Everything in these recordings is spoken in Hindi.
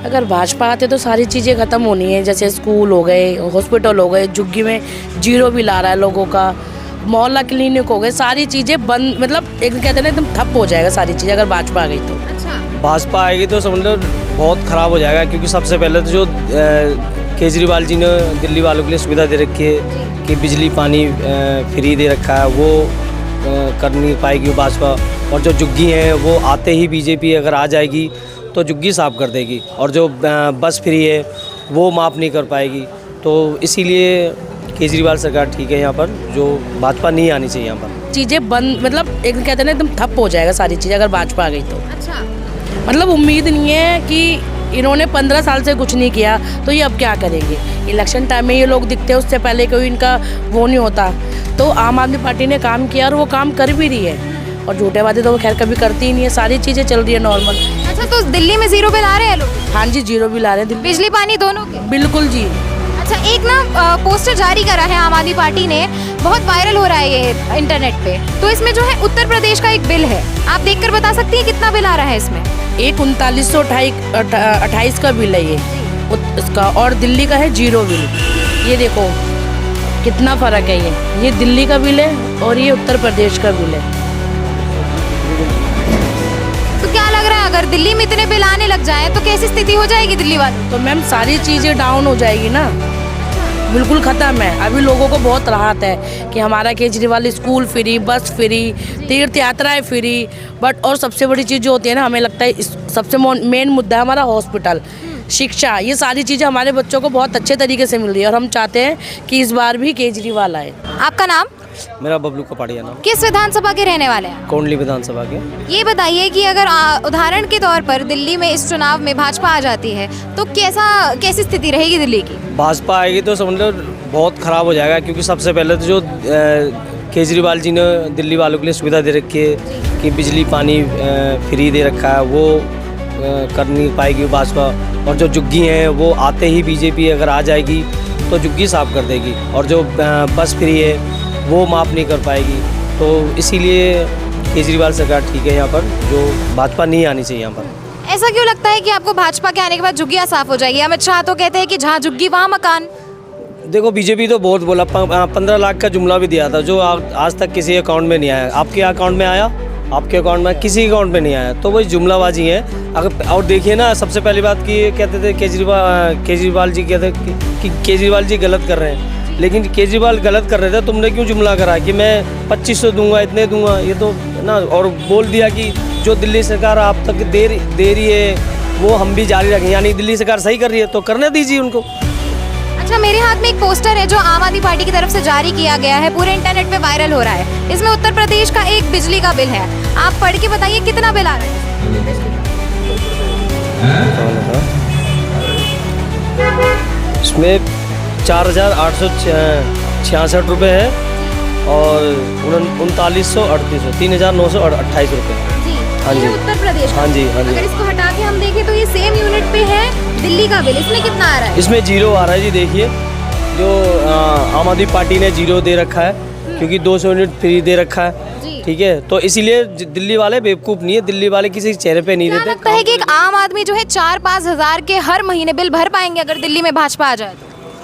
अगर भाजपा आते तो सारी चीज़ें ख़त्म होनी है, जैसे स्कूल हो गए, हॉस्पिटल हो गए, झुग्गी में जीरो बिल आ रहा है लोगों का, मोहल्ला क्लिनिक हो गए, सारी चीज़ें बंद, मतलब एक कहते हैं ना एकदम ठप हो जाएगा सारी चीज़ें अगर भाजपा आ गई तो। अच्छा, भाजपा आएगी तो समझ लो बहुत ख़राब हो जाएगा, क्योंकि सबसे पहले तो जो केजरीवाल जी ने दिल्ली वालों के लिए सुविधा दे रखी है कि बिजली पानी फ्री दे रखा है, वो कर नहीं पाएगी भाजपा। और जो झुग्गी हैं वो आते ही बीजेपी अगर आ जाएगी तो झुग्गी साफ कर देगी, और जो बस फ्री है वो माफ़ नहीं कर पाएगी। तो इसीलिए केजरीवाल सरकार ठीक है यहाँ पर, जो भाजपा नहीं आनी चाहिए यहाँ पर। चीज़ें बंद, मतलब एक कहते हैं ना एकदम ठप हो जाएगा सारी चीज़ें अगर भाजपा आ गई तो। अच्छा, मतलब उम्मीद नहीं है कि इन्होंने 15 साल से कुछ नहीं किया तो ये अब क्या करेंगे। इलेक्शन टाइम में ये लोग दिखते हैं, उससे पहले कोई इनका वो नहीं होता। तो आम आदमी पार्टी ने काम किया और वो काम कर भी रही है, और झूठे वादे तो वो खैर कभी करती ही नहीं है, सारी चीज़ें चल रही है नॉर्मल। अच्छा, तो दिल्ली में जीरो बिल आ रहे हैं लोग, हाँ जी, जीरो बिल आ रहे हैं दिल्ली, बिजली पानी दोनों के? बिल्कुल जी। अच्छा, एक ना पोस्टर जारी करा है आम आदमी पार्टी ने, बहुत वायरल हो रहा है ये इंटरनेट पे। तो इसमें जो है उत्तर प्रदेश का एक बिल है, आप देखकर बता सकती हैं कितना बिल आ रहा है इसमें? एक 3928 का बिल है ये इसका, और दिल्ली का है जीरो बिल। ये देखो कितना फ़र्क है, ये दिल्ली का बिल है और ये उत्तर प्रदेश का बिल है। तो क्या लग रहा है अगर दिल्ली में इतने बिल आने लग जाए तो कैसी स्थिति हो जाएगी दिल्ली वालों? तो मैम सारी चीज़ें डाउन हो जाएगी ना, बिल्कुल ख़त्म है। अभी लोगों को बहुत राहत है कि हमारा केजरीवाल स्कूल फ्री, बस फ्री, तीर्थ यात्राएं फ्री, बट और सबसे बड़ी चीज़ जो होती है ना, हमें लगता है सबसे मेन मुद्दा है हमारा हॉस्पिटल, शिक्षा, ये सारी चीज़ें हमारे बच्चों को बहुत अच्छे तरीके से मिल रही है, और हम चाहते हैं कि इस बार भी केजरीवाल आए। आपका नाम? मेरा बबलू कपाड़िया नाम। किस विधानसभा के रहने वाले हैं? कोंडली विधानसभा के। ये बताइए कि अगर उदाहरण के तौर पर दिल्ली में इस चुनाव में भाजपा आ जाती है तो कैसी स्थिति रहेगी दिल्ली की? भाजपा आएगी तो समझ लो बहुत ख़राब हो जाएगा, क्योंकि सबसे पहले तो जो केजरीवाल जी ने दिल्ली वालों के लिए सुविधा दे रखी है कि बिजली पानी फ्री दे रखा है, वो कर नहीं पाएगी भाजपा। और जो झुग्गी हैं वो आते ही बीजेपी अगर आ जाएगी तो झुग्गी साफ कर देगी, और जो बस फ्री है वो माफ़ नहीं कर पाएगी। तो इसीलिए केजरीवाल सरकार ठीक है यहाँ पर, जो भाजपा नहीं आनी चाहिए यहाँ पर। ऐसा क्यों लगता है कि आपको भाजपा के आने के बाद झुग्गियाँ साफ हो जाएगी? अमित शाह तो कहते हैं कि जहाँ झुग्गी वहाँ मकान। देखो बीजेपी तो बहुत बोला, 15 लाख का जुमला भी दिया था, जो आज तक किसी अकाउंट में नहीं आया। आपके अकाउंट में आया? आपके अकाउंट में किसी अकाउंट में नहीं आया, तो वही जुमलाबाजी है। अगर और देखिए ना, सबसे पहली बात कि कहते थे केजरीवाल जी कहते कि केजरीवाल जी गलत कर रहे हैं, लेकिन केजरीवाल गलत कर रहे थे, तुमने क्यों जुमला करा कि मैं 2500 दूंगा, इतने दूंगा, ये तो ना। और बोल दिया कि जो दिल्ली सरकार आप तक दे रही है वो हम भी जारी रखें, यानी दिल्ली सरकार सही कर रही है तो करने दीजिए उनको। अच्छा, मेरे हाथ में एक पोस्टर है जो आम आदमी पार्टी की तरफ से जारी किया गया है, पूरे इंटरनेट पे वायरल हो रहा है। इसमें उत्तर प्रदेश का एक बिजली का बिल है, आप पढ़ के बताइए कितना बिल आ रहा है? इसमें 4866 रुपये है, और 3938 3928 रुपये। हाँ जी, ये उत्तर प्रदेश का। हाँ जी, हाँ जी। अगर इसको हटा के हम देखें तो ये सेम यूनिट पे है दिल्ली का बिल, इसमें कितना आ रहा है? इसमें जीरो आ रहा है जी। देखिए जो आम आदमी पार्टी ने जीरो दे रखा है, क्योंकि 200 यूनिट फ्री दे रखा है, ठीक है। तो इसीलिए दिल्ली वाले बेवकूफ़ नहीं है, दिल्ली वाले किसी चेहरे पे नहीं देते। लगता है कि एक आम आदमी जो है 4-5 हज़ार के हर महीने बिल भर पाएंगे अगर दिल्ली में भाजपा आ जाए तो?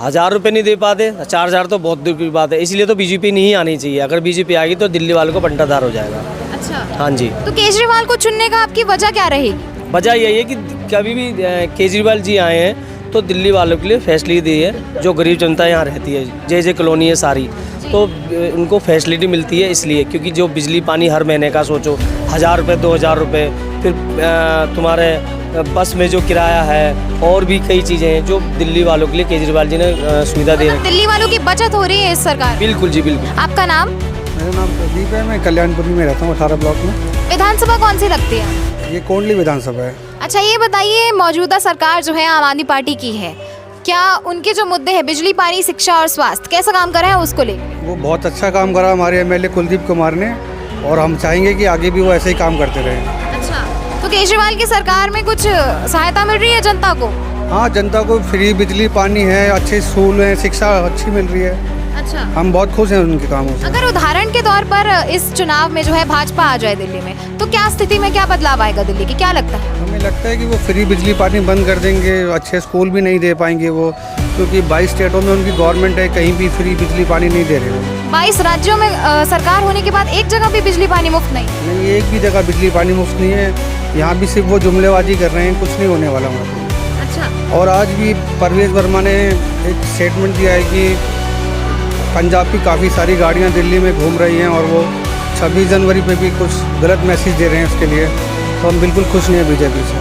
1000 रुपये नहीं दे पाते, 4000 तो बहुत दूर की बात है। इसलिए तो बीजेपी नहीं आनी चाहिए। अगर बीजेपी आएगी तो दिल्ली वालों को बंटाधार हो जाएगा। अच्छा, हाँ जी। तो केजरीवाल को चुनने का आपकी वजह क्या रहेगी? वजह यही है कि कभी भी केजरीवाल जी आए हैं तो दिल्ली वालों के लिए फैसिलिटी दी है, जो गरीब जनता यहाँ रहती है, जे कॉलोनी है सारी, तो उनको फैसिलिटी मिलती है इसलिए। क्योंकि जो बिजली पानी हर महीने का सोचो 1000 रुपये 2000 रुपये, फिर तुम्हारे बस में जो किराया है, और भी कई चीज़ें हैं जो दिल्ली वालों के लिए केजरीवाल जी ने सुविधा दी है। दिल्ली वालों की बचत हो रही है इस सरकार? बिल्कुल जी, बिल्कुल। आपका नाम? मेरा नाम प्रदीप है, मैं कल्याणपुरी में रहता हूँ, 18 ब्लॉक में। विधानसभा कौन सी लगती है? ये कोंडली विधानसभा है। अच्छा, ये बताइए मौजूदा सरकार जो है आम आदमी पार्टी की है, क्या उनके जो मुद्दे हैं बिजली पानी शिक्षा और स्वास्थ्य, कैसा काम करा है उसको लेकर? वो बहुत अच्छा काम करा हमारे एमएलए कुलदीप कुमार ने, और हम चाहेंगे कि आगे भी वो ऐसे ही काम करते रहें। अच्छा, तो केजरीवाल की सरकार में कुछ सहायता मिल रही है जनता को? हाँ, जनता को फ्री बिजली पानी है, अच्छे स्कूल हैं, शिक्षा अच्छी मिल रही है। अच्छा। हम बहुत खुश हैं उनके कामों से। अगर उदाहरण के तौर पर इस चुनाव में जो है भाजपा आ जाए दिल्ली में, तो क्या स्थिति में क्या बदलाव आएगा दिल्ली की, क्या लगता है? हमें लगता है कि वो फ्री बिजली पानी बंद कर देंगे, अच्छे स्कूल भी नहीं दे पाएंगे वो, क्योंकि 22 स्टेटों में उनकी गवर्नमेंट है, कहीं भी फ्री बिजली पानी नहीं दे रहे वो। 22 राज्यों में सरकार होने के बाद एक जगह भी बिजली पानी मुफ्त नहीं? नहीं, एक भी जगह बिजली पानी मुफ्त नहीं है। यहाँ भी सिर्फ वो जुमलेबाजी कर रहे हैं, कुछ नहीं होने वाला वहाँ पे। अच्छा। और आज भी परवेज वर्मा ने एक स्टेटमेंट दिया है कि पंजाब की काफ़ी सारी गाड़ियाँ दिल्ली में घूम रही हैं और वो 26 जनवरी पे भी कुछ गलत मैसेज दे रहे हैं उसके लिए। तो हम बिल्कुल खुश नहीं हैं बीजेपी से।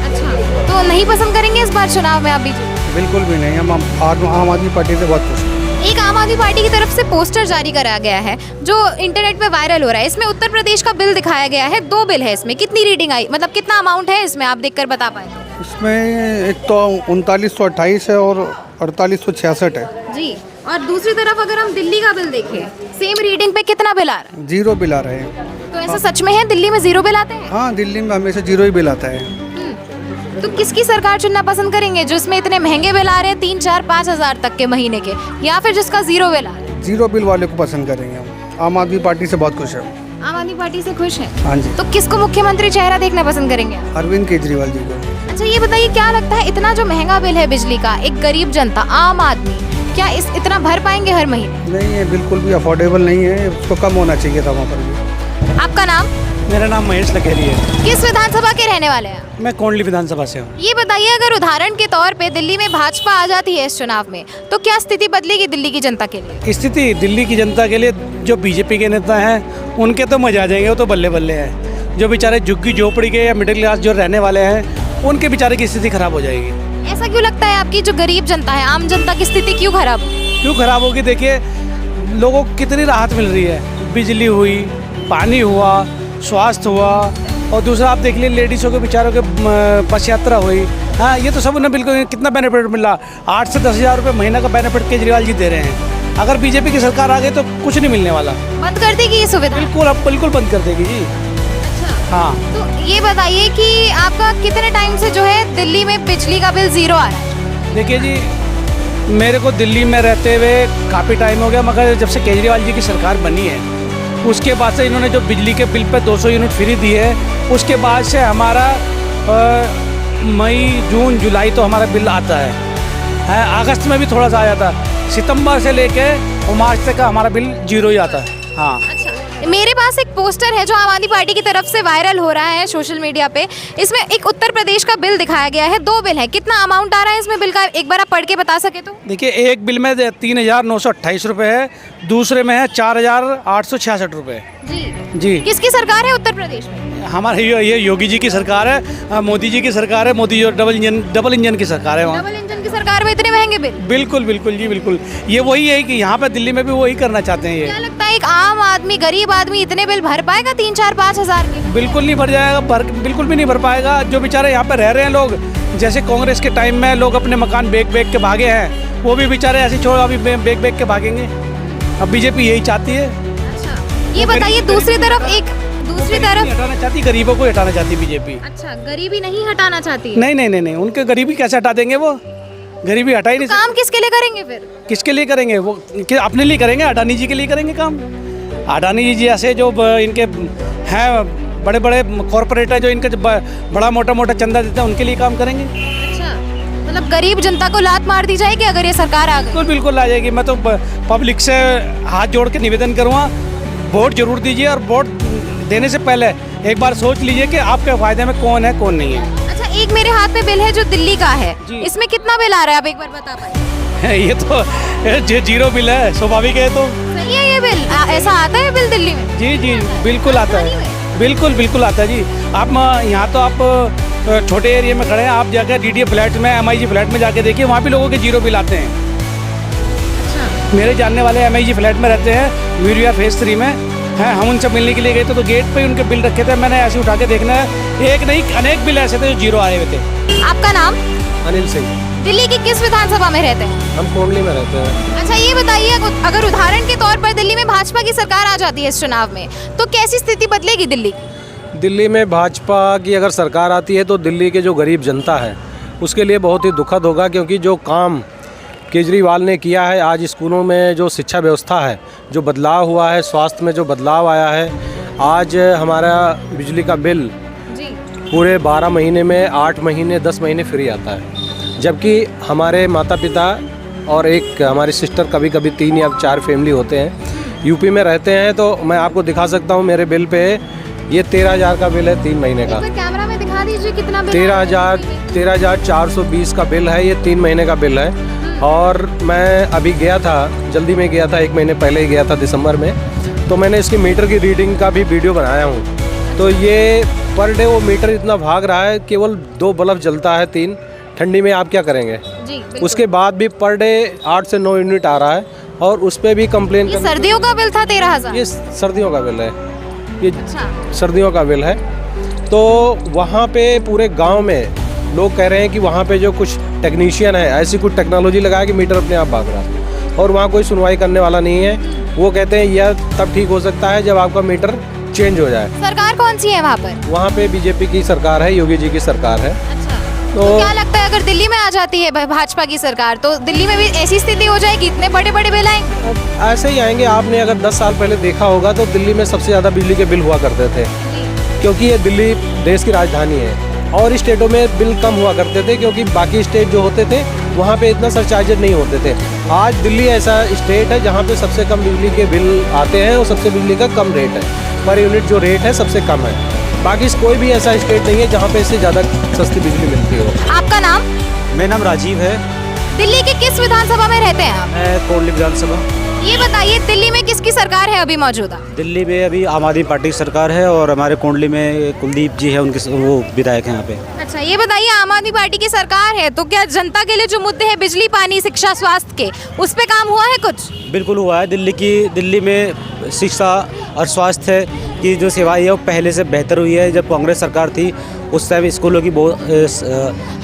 अच्छा, तो नहीं पसंद करेंगे इस बार चुनाव में आप बीजेपी? बिल्कुल भी नहीं, हम आम आदमी पार्टी से बहुत खुश हैं। एक आम आदमी पार्टी की तरफ से पोस्टर जारी करा गया है जो इंटरनेट पे वायरल हो रहा है। इसमें उत्तर प्रदेश का बिल दिखाया गया है, 2 बिल है इसमें। कितनी रीडिंग आई, मतलब कितना अमाउंट है इसमें, आप देखकर बता पाए? इसमें एक तो 3928 है और 4866 है। जी। और दूसरी तरफ अगर हम दिल्ली का बिल देखें, सेम रीडिंग पे कितना बिल आ रहा है? 0 बिल आ रहे हैं। तो ऐसा सच में है दिल्ली में 0 बिल आते हैं? हाँ, दिल्ली में हमेशा 0 ही बिल आता है। तो किसकी सरकार चुनना पसंद करेंगे, जो इसमें इतने महंगे बिल आ रहे हैं 3, 4, 5 हजार तक के महीने के, या फिर जिसका 0 बिल आ रहा है? 0 बिल वाले को पसंद करेंगे हम। आम आदमी पार्टी से बहुत खुश है। आम आदमी पार्टी से खुश है? हाँ जी। तो किसको मुख्यमंत्री चेहरा देखना पसंद करेंगे आप? अरविंद केजरीवाल जी को। अच्छा, ये बताइए क्या लगता है, इतना जो महंगा बिल है बिजली का, एक गरीब जनता, आम आदमी क्या इतना भर पाएंगे हर महीने? नहीं, ये बिल्कुल भी अफोर्डेबल नहीं है, उसको कम होना चाहिए था वहाँ पर भी। आपका नाम? मेरा नाम महेश लखेरी है। किस विधानसभा के रहने वाले हैं? मैं कोंडली विधानसभा से हूँ। ये बताइए, अगर उदाहरण के तौर पे दिल्ली में भाजपा आ जाती है इस चुनाव में, तो क्या स्थिति बदलेगी दिल्ली की जनता के लिए? स्थिति दिल्ली की जनता के लिए, जो बीजेपी के नेता हैं उनके तो मजा आ जाएंगे, वो तो बल्ले बल्ले हैं। जो बेचारे झुग्गी झोपड़ी के या मिडिल क्लास जो रहने वाले हैं, उनके बेचारे की स्थिति खराब हो जाएगी। ऐसा क्यों लगता है आपकी, जो गरीब जनता है, आम जनता की स्थिति क्यों खराब? क्यों खराब होगी? देखिए लोगों को कितनी राहत मिल रही है, बिजली हुई, पानी हुआ, स्वास्थ्य हुआ, और दूसरा आप देख लीजिए लेडीज़ों के बेचारों के बस यात्रा हुई। हाँ, ये तो सब उन्हें बिल्कुल कितना बेनिफिट मिला। 8 से 10 हज़ार रुपये महीना का बेनिफिट केजरीवाल जी दे रहे हैं। अगर बीजेपी की सरकार आ गई तो कुछ नहीं मिलने वाला। बंद कर देगी ये सुविधा? बिल्कुल, अब बिल्कुल बंद कर देगी जी। अच्छा। हाँ। तो ये बताइए कि आपका कितने टाइम से जो है दिल्ली में बिजली का बिल 0 आ रहा है? देखिए जी, मेरे को दिल्ली में रहते हुए काफ़ी टाइम हो गया, मगर जब से केजरीवाल जी की सरकार बनी है उसके बाद से इन्होंने जो बिजली के बिल पे 200 यूनिट फ्री दी है, उसके बाद से हमारा मई, जून, जुलाई तो हमारा बिल आता है। अगस्त में भी थोड़ा सा आया था, सितंबर से लेके और मार्च तक का हमारा बिल 0 ही आता है। हाँ। अच्छा, मेरे पास एक पोस्टर है जो आम आदमी पार्टी की तरफ से वायरल हो रहा है सोशल मीडिया पे। इसमें एक उत्तर प्रदेश का बिल दिखाया गया है, 2 बिल है। कितना अमाउंट आ रहा है इसमें बिल का, एक बार आप पढ़ के बता सके तो? देखिए, एक बिल में 3,928 रुपये है, दूसरे में है 4,866 रुपये। जी। किसकी सरकार है उत्तर प्रदेश में? हमारे ये योगी जी की सरकार है, मोदी जी की सरकार है। मोदी डबल इंजन की सरकार है वहाँ। डबल इंजन की सरकार में इतने महंगे बिल? बिल्कुल बिल्कुल जी, बिल्कुल। ये वही है कि यहाँ पे दिल्ली में भी वही करना चाहते हैं ये। क्या लगता है एक आम आदमी, गरीब आदमी इतने बिल भर पाएगा 3, 4, 5 हजार के? बिल्कुल नहीं भर जाएगा, बिल्कुल भी नहीं भर पाएगा। जो बेचारे यहाँ पे रह रहे हैं लोग, जैसे कांग्रेस के टाइम में लोग अपने मकान बेच के भागे हैं, वो भी बेचारे ऐसे छोड़ अभी बेच के भागेंगे। अब बीजेपी यही चाहती है। अच्छा, ये बताइए दूसरी तरफ हटाना चाहती, गरीबों को हटाना चाहती बीजेपी। अच्छा, गरीबी नहीं हटाना चाहती? नहीं, उनके गरीबी कैसे हटा देंगे? वो गरीबी हटा ही नहीं। काम किसके लिए करेंगे फिर? किसके लिए करेंगे? वो अपने लिए करेंगे, अडानी जी के लिए करेंगे काम। अडानी जी ऐसे जो इनके हैं बड़े बड़े कॉरपोरेट है, जो इनका बड़ा मोटा चंदा देते हैं, उनके लिए काम करेंगे। अच्छा, मतलब गरीब जनता को लात मार दी जाएगी अगर ये सरकार आ गई? बिल्कुल आ जाएगी। मैं तो पब्लिक से हाथ जोड़ के निवेदन करूँगा, वोट जरूर दीजिए, और वोट देने से पहले एक बार सोच लीजिए कि आपके फायदे में कौन है कौन नहीं है। अच्छा, एक मेरे हाथ में बिल है जो दिल्ली का है, जी। इसमें कितना बिल आ रहा है, आप एक बार बता पाए? ये तो 0 बिल है, स्वाभाविक है। तो सही है ये बिल? ऐसा आता है बिल दिल्ली में? जी, बिल्कुल आता है, बिल्कुल आता है जी। आप यहाँ तो आप छोटे एरिया में खड़े हैं, आप जाकर DDA फ्लैट में, MIG फ्लैट में जाके देखिए, वहाँ भी लोगों के 0 बिल आते हैं। मेरे जानने वाले MIG फ्लैट में रहते हैं, वीरिया फेज 3 में हैं। हम उनसे मिलने के लिए गए थे, तो गेट पे ही उनके बिल रखे थे। मैंने ऐसे उठा के देखना है, एक नहीं अनेक बिल ऐसे थे जो 0 आए हुए थे। आपका नाम? अनिल सिंह। दिल्ली की किस विधानसभा में रहते हैं? हम कोंडली में रहते हैं। अच्छा, ये बताइए, अगर उदाहरण के तौर पर दिल्ली में भाजपा की सरकार आ जाती है इस चुनाव में, तो कैसी स्थिति बदलेगी दिल्ली की? दिल्ली में भाजपा की अगर सरकार आती है तो दिल्ली के जो गरीब जनता है उसके लिए बहुत ही दुखद होगा, क्योंकि जो काम केजरीवाल ने किया है। आज स्कूलों में जो शिक्षा व्यवस्था है, जो बदलाव हुआ है, स्वास्थ्य में जो बदलाव आया है, आज हमारा बिजली का बिल जी पूरे 12 महीने में 8 महीने 10 महीने फ्री आता है। जबकि हमारे माता पिता और एक हमारी सिस्टर, कभी कभी 3 या 4 फैमिली होते हैं, यूपी में रहते हैं। तो मैं आपको दिखा सकता हूँ मेरे बिल पे ये 13,000 का बिल है 3 महीने का। एक बार कैमरा में दिखा दीजिए कितना बिल 13,420 का बिल है, ये 3 महीने का बिल है। और मैं अभी गया था, जल्दी में गया था, 1 महीने पहले ही गया था दिसंबर में, तो मैंने इसकी मीटर की रीडिंग का भी वीडियो बनाया हूँ। तो ये पर डे वो मीटर इतना भाग रहा है, केवल 2 बल्ब जलता है, 3 ठंडी में आप क्या करेंगे। जी बिल्कुल। उसके बाद भी पर डे 8 से 9 यूनिट आ रहा है और उस पर भी कंप्लेन ये सर्दियों का बिल था 13,000। ये सर्दियों का बिल है, ये अच्छा सर्दियों का बिल है। तो वहाँ पे पूरे गांव में लोग कह रहे हैं कि वहाँ पे जो कुछ टेक्नीशियन है, ऐसी कुछ टेक्नोलॉजी लगाया कि मीटर अपने आप भाग रहा है, और वहाँ कोई सुनवाई करने वाला नहीं है। वो कहते हैं यह तब ठीक हो सकता है जब आपका मीटर चेंज हो जाए। सरकार कौन सी है वहाँ पर? वहाँ पे बीजेपी की सरकार है, योगी जी की सरकार है। अच्छा तो क्या लगता है अगर दिल्ली में आ जाती है भाजपा की सरकार तो दिल्ली में भी ऐसी स्थिति हो जाएगी, इतने बड़े बड़े बिल आएंगे? अब ऐसे ही आएंगे। आपने अगर 10 साल पहले देखा होगा तो दिल्ली में सबसे ज़्यादा बिजली के बिल हुआ करते थे, क्योंकि ये दिल्ली देश की राजधानी है। और स्टेटों में बिल कम हुआ करते थे क्योंकि बाकी स्टेट जो होते थे वहाँ पे इतना सरचार्जेज नहीं होते थे। आज दिल्ली ऐसा स्टेट है जहाँ पे सबसे कम बिजली के बिल आते हैं और सबसे बिजली का कम रेट है, पर यूनिट जो रेट है सबसे कम है। बाकी कोई भी ऐसा स्टेट नहीं है जहाँ पे इससे ज़्यादा सस्ती बिजली मिलती हो। आपका नाम? मेरा नाम राजीव है। दिल्ली के किस विधानसभा में रहते हैं आप? मैं कोटली विधानसभा। ये बताइए दिल्ली में किसकी सरकार है अभी मौजूदा? दिल्ली में अभी आम आदमी पार्टी की सरकार है और हमारे कोंडली में कुलदीप जी है, उनके वो विधायक हैं यहाँ पे। अच्छा ये बताइए आम आदमी पार्टी की सरकार है तो क्या जनता के लिए जो मुद्दे हैं बिजली, पानी, शिक्षा, स्वास्थ्य के, उस पे काम हुआ है कुछ? बिल्कुल हुआ है। दिल्ली में शिक्षा और स्वास्थ्य की जो सेवाएं है वो पहले से बेहतर हुई है। जब कांग्रेस सरकार थी उस टाइम स्कूलों की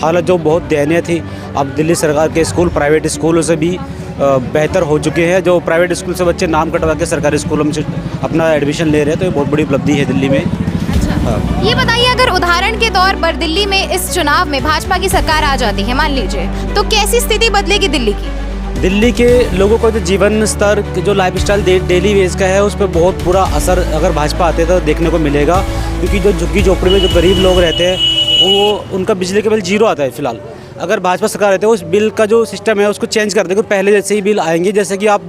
हालत जो बहुत दयनीय थी। अब दिल्ली सरकार के स्कूल प्राइवेट स्कूलों से भी बेहतर हो चुके हैं। जो प्राइवेट स्कूल से बच्चे नाम कटवा के सरकारी स्कूलों में अपना एडमिशन ले रहे हैं, तो ये बहुत बड़ी उपलब्धि है दिल्ली में। हाँ। ये बताइए अगर उदाहरण के तौर पर दिल्ली में इस चुनाव में भाजपा की सरकार आ जाती है मान लीजिए, तो कैसी स्थिति बदलेगी दिल्ली की? दिल्ली के लोगों का जो जीवन स्तर, जो लाइफस्टाइल डेली वेज का है, उस पर बहुत बुरा असर अगर भाजपा आते तो देखने को मिलेगा। क्योंकि जो झुग्गी झोपड़ी में जो गरीब लोग रहते हैं वो उनका बिजली का बिल 0 आता है फिलहाल। अगर भाजपा सरकार रहती है उस बिल का जो सिस्टम है उसको चेंज कर देगा। पहले जैसे ही बिल आएंगे, जैसे कि आप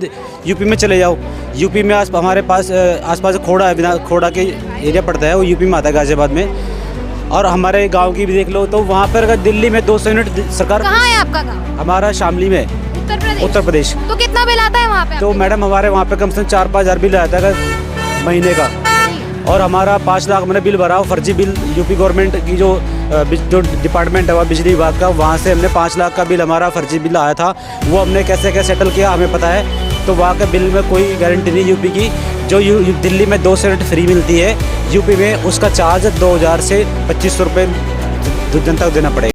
यूपी में चले जाओ, यूपी में हमारे पास आसपास खोड़ा है, खोड़ा के एरिया पड़ता है, वो यूपी में आता है गाजियाबाद में। और हमारे गांव की भी देख लो तो वहाँ पर अगर दिल्ली में 200 यूनिट सरकार। कहाँ है आपका गाँव? हमारा शामली में, उत्तर प्रदेश। तो कितना बिल आता है वहाँ पे? तो मैडम हमारे वहाँ पे कम से कम 4-5 हज़ार बिल आता है महीने का। और हमारा 5 लाख मैंने बिल भरा, फर्जी बिल यूपी गवर्नमेंट की जो डिपार्टमेंट है वह बिजली विभाग का, वहाँ से हमने 5 लाख का बिल हमारा फर्जी बिल आया था। वो हमने कैसे कैसे सेटल किया हमें पता है। तो वहाँ के बिल में कोई गारंटी नहीं यूपी की। जो दिल्ली में 200 यूनिट फ्री मिलती है, यूपी में उसका चार्ज 2000 से 2500 रुपये जनता को देना पड़ेगा।